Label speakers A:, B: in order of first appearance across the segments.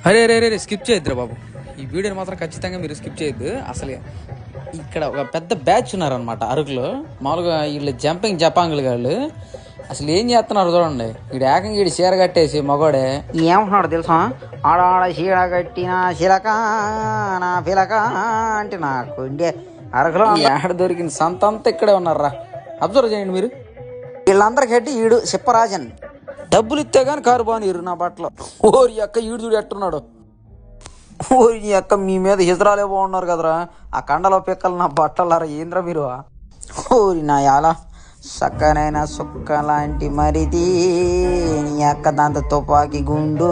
A: అరే అరే అరే స్కిప్ చేయొద్దురా బాబు. ఈ వీడియోని మాత్రం ఖచ్చితంగా మీరు స్కిప్ చేయొద్దు. అసలు ఇక్కడ ఒక పెద్ద బ్యాచ్ ఉన్నారనమాట అరకులో. మామూలుగా వీళ్ళు జంపింగ్ జపాంగులు వాళ్ళు అసలు ఏం చేస్తున్నారు చూడండి. వీడు ఏకంగా వీడు చీర కట్టేసి మగోడే ఏమంటున్నాడు తెలుసా? ఆడాడ చీర కట్టిన చిలక నా పిలక అంటే నాకు అరకులో ఏడ దొరికిన సంత అంతా ఇక్కడే ఉన్నారా. అబ్జర్వ్ చేయండి మీరు. వీళ్ళందరికీ హెడ్ ఈడు సిప్పరాజన్. డబ్బులు ఇస్తే కానీ కారు బానిరు నా బట్టలు. ఓరి అక్క ఈడు చూడు ఎట్టున్నాడు. ఓరి అక్క మీ మీద హిజరాలే బాగున్నారు కదరా. ఆ కండలో పిక్కలు నా బట్టలారా ఏంద్రా మీరు. ఓరి నా యాలా సక్కనైనా సుక్క లాంటి మరిది నీ అక్క దాంతో తుపాకి గుండు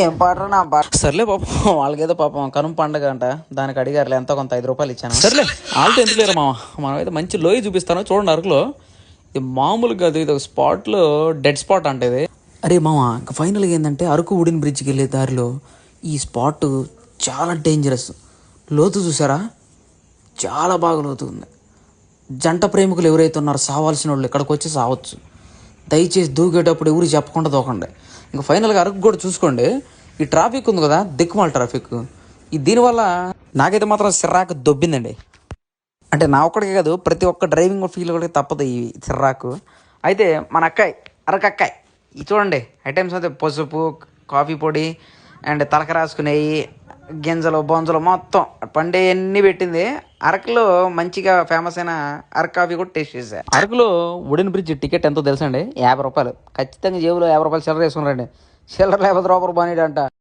A: ఏం పాటరా నా బట్ట. సర్లే పాపం వాళ్ళకేదో పాపం కనుమ పండగ అంట, దానికి అడిగారులే ఎంతో కొంత 5 రూపాయలు ఇచ్చాను. సర్లే వాళ్ళతో ఎందుకు లేరు మామ. మనమైతే మంచి లోయ చూపిస్తాను చూడండి అరకులో. ఇది మామూలు కాదు, ఇది ఒక స్పాట్లో డెడ్ స్పాట్ అంటే ఇది. అరే మామ ఫైనల్గా ఏంటంటే అరకు వుడెన్ బ్రిడ్జ్కి వెళ్ళే దారిలో ఈ స్పాట్ చాలా డేంజరస్. లోతు చూసారా, చాలా బాగా లోతు ఉంది. జంట ప్రేమికులు ఎవరైతే ఉన్నారో సావాల్సిన వాళ్ళు ఇక్కడికి వచ్చి సావచ్చు. దయచేసి దూకేటప్పుడు ఎవరు చెప్పకుండా దూకండి. ఇంకా ఫైనల్గా అరకు కూడా చూసుకోండి. ఈ ట్రాఫిక్ ఉంది కదా, దిక్కుమాల ట్రాఫిక్, ఈ దీనివల్ల నాకైతే మాత్రం సిర్రాకు దొబ్బిందండి. అంటే నా ఒక్కడికే కాదు, ప్రతి ఒక్క డ్రైవింగ్ ఫీల్ కూడా తప్పదు ఈ సిర్రాకు. అయితే మన అక్కాయ్ అరకు అక్కాయ్ ఇది చూడండి ఐటమ్స్ అయితే పసుపు, కాఫీ పొడి అండ్ తలక రాసుకునేవి, గింజలు బొంజలు మొత్తం పండే అన్నీ పెట్టింది. అరకులో మంచిగా ఫేమస్ అయిన అరకు కాఫీ కూడా టేస్ట్ చేసా. అరకులో వుడెన్ బ్రిడ్జ్ టికెట్ ఎంతో తెలుసండి, 50 రూపాయలు. ఖచ్చితంగా జేబులో 50 రూపాయలు చిల్లర వేసుకున్నారండి. చిల్లర లేకపోతే రూపాయలు బాగా అంట.